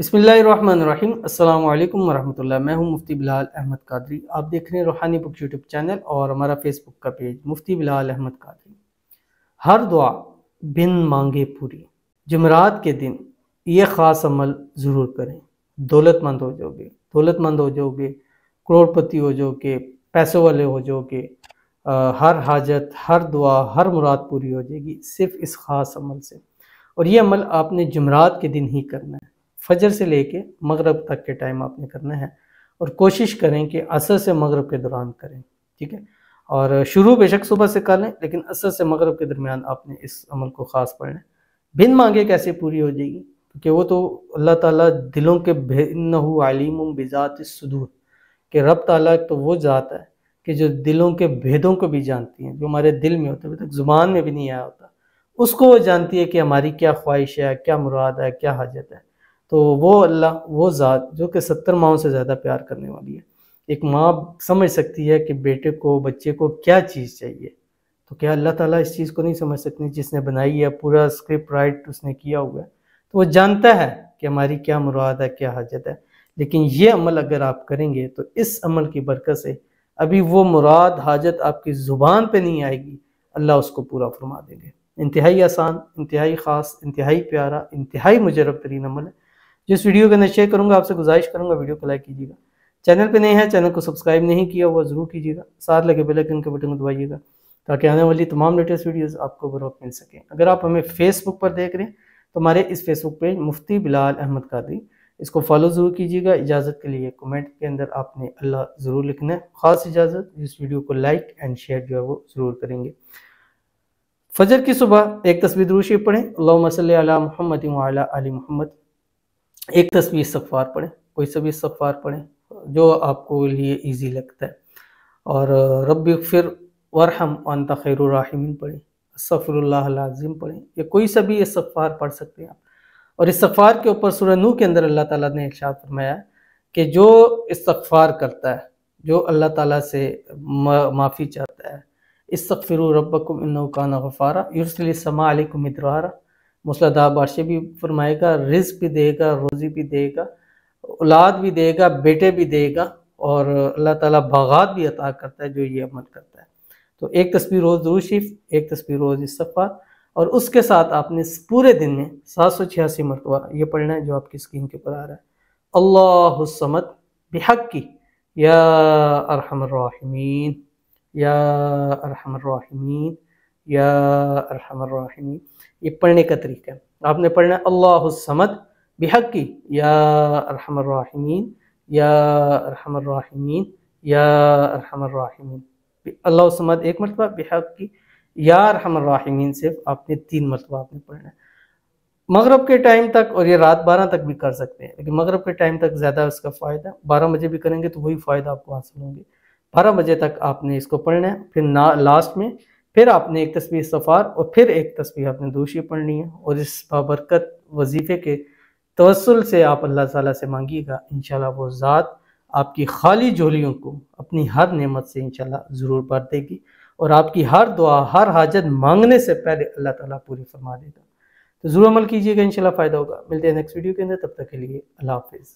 बिस्मिल्लाहिर्रहमानिर्रहीम। अस्सलाम वालेकुम वरहमतुल्लाह। मैं हूं मुफ्ती बिलाल अहमद कादरी। आप देख रहे हैं रूहानी बुक यूट्यूब चैनल और हमारा फेसबुक का पेज मुफ्ती बिलाल अहमद कादरी। हर दुआ बिन मांगे पूरी। जुमेरात के दिन ये ख़ास अमल ज़रूर करें। दौलतमंद हो जाओगे, करोड़पति हो जाओगे, पैसों वाले हो जाओगे। हर हाजत, हर दुआ, हर मुराद पूरी हो जाएगी सिर्फ इस ख़ास अमल से। और ये अमल आपने जुमेरात के दिन ही करना है। फजर से लेके मगरब तक के टाइम आपने करना है और कोशिश करें कि असर से मगरब के दौरान करें, ठीक है। और शुरू बेशक सुबह से कर लें, लेकिन असर से मगरब के दरमियान आपने इस अमल को ख़ास पढ़ना है। बिन मांगे कैसे पूरी हो जाएगी? क्योंकि वो तो अल्लाह ताला दिलों के इन्नहु अलीमुम बिज़ातिस सुदूर, कि रब ताला तो वो ज़ात है कि जो दिलों के भेदों को भी जानती हैं, जो हमारे दिल में होता है अभी तक ज़ुबान में भी नहीं आया होता, उसको वो जानती है कि हमारी क्या ख्वाहिश है, क्या मुराद है, क्या हाजत है। तो वो अल्लाह, वो ज़ात जो कि 70 माओं से ज़्यादा प्यार करने वाली है। एक माँ समझ सकती है कि बेटे को, बच्चे को क्या चीज़ चाहिए, तो क्या अल्लाह ताला इस चीज़ को नहीं समझ सकती? जिसने बनाई है, पूरा स्क्रिप्ट राइट उसने किया हुआ है, तो वो जानता है कि हमारी क्या मुराद है, क्या हाजत है। लेकिन ये अमल अगर आप करेंगे तो इस अमल की बरकत से अभी वो मुराद, हाजत आपकी ज़ुबान पे नहीं आएगी, अल्लाह उसको पूरा फरमा देंगे। इंतहाई आसान, इंतहाई ख़ास, इंतहाई प्यारा, इंतहाई मुजरब तरीन अमल है। जिस वीडियो के अंदर शेयर करूँगा, आपसे गुजारिश करूँगा वीडियो को लाइक कीजिएगा। चैनल पे नए हैं, चैनल को सब्सक्राइब नहीं किया हुआ ज़रूर कीजिएगा। साथ लगे बेल आइकन के बटन को दबाइएगा ताकि आने वाली तमाम लेटेस्ट वीडियोस आपको बर वक्त मिल सकें। अगर आप हमें फेसबुक पर देख रहे हैं तो हमारे इस फेसबुक पेज मुफ्ती बिलाल अहमद कादरी, इसको फॉलो ज़रूर कीजिएगा। इजाज़त के लिए कमेंट के अंदर आपने अल्लाह ज़रूर लिखना है, ख़ास इजाज़त। इस वीडियो को लाइक एंड शेयर जो है वो ज़रूर करेंगे। फजर की सुबह एक तस्बीह दुरूद शरीफ पढ़ें, अल्लाहुम्मा सल्ली अला मुहम्मद व अला आलि मुहम्मद। एक तस्बीह इस्तग़फ़ार पढ़ें, कोई सा भी इस्तग़फ़ार पढ़ें जो आपको लिए ईजी लगता है। और रब्बिग़फ़िर वरहम व अंता खैरुर राहिमीन पढ़ें, अस्तग़फ़िरुल्लाहल अज़ीम पढ़ें, या कोई सा भी इस्तग़फ़ार पढ़ सकते हैं आप। और इस्तग़फ़ार के ऊपर सूरह नूह के अंदर अल्लाह ताला ने इरशाद फरमाया कि जो इस्तग़फ़ार करता है, जो अल्लाह ताला से माफ़ी चाहता है, इस्तग़फ़िरू रब्बकुम इन्नहु काना गफ़ारा युरसिलिस समा अलैकुम मिदरारा, मूसलाधार बारिशें भी फरमाएगा, रिज़्क़ भी देगा, रोज़ी भी देगा, औलाद भी देगा, बेटे भी देगा, और अल्लाह ताला बाग़ात भी अता करता है जो ये अमल करता है। तो एक तस्बीह रोज़ दुरूद शरीफ, एक तस्बीह रोज़ इस्तग़फ़ार, और उसके साथ आपने पूरे दिन में 786 मरतबा ये पढ़ना है जो आपकी स्क्रीन के ऊपर आ रहा है। अल्लाहुस समद बिहक़्क़ि या अरहमर राहिमीन, या अरहमर राहिमीन, या अरहमर राहिमीन। ये पढ़ने का तरीका है। आपने पढ़ना है अल्लाहुस समद बिहक़्क़ि या अरहमर राहिमीन, या अरहमर राहिमीन, या अरहमर राहिमीन। अल्लाहुस समद एक मरतबा, बिहक़्क़ि या अरहमर राहिमीन सिर्फ आपने 3 मरतबा आपने पढ़ना है। मगरब के टाइम तक, और ये रात 12 तक भी कर सकते हैं, लेकिन मगरब के टाइम तक ज़्यादा इसका फ़ायदा। 12 बजे भी करेंगे तो वही फ़ायदा आपको हासिल होंगे। 12 बजे तक आपने इसको पढ़ना है। फिर लास्ट में फिर आपने एक तस्बीह इस्तग़फ़ार और फिर एक तस्बीह आपने दुरूद शरीफ पढ़नी है। और इस बाबरकत वजीफ़े के तवस्सुल से आप अल्लाह ताला से मांगिएगा, इंशाअल्लाह वो ज़ात आपकी खाली झोलियों को अपनी हर नेमत से इंशाअल्लाह ज़रूर भर देगी, और आपकी हर दुआ, हर हाजत मांगने से पहले अल्लाह ताला पूरी फरमा देगा। तो ज़रूर अमल कीजिएगा, इंशाअल्लाह फ़ायदा होगा। मिलते हैं नेक्स्ट वीडियो के अंदर, तब तक के लिए अल्लाह हाफ़िज़।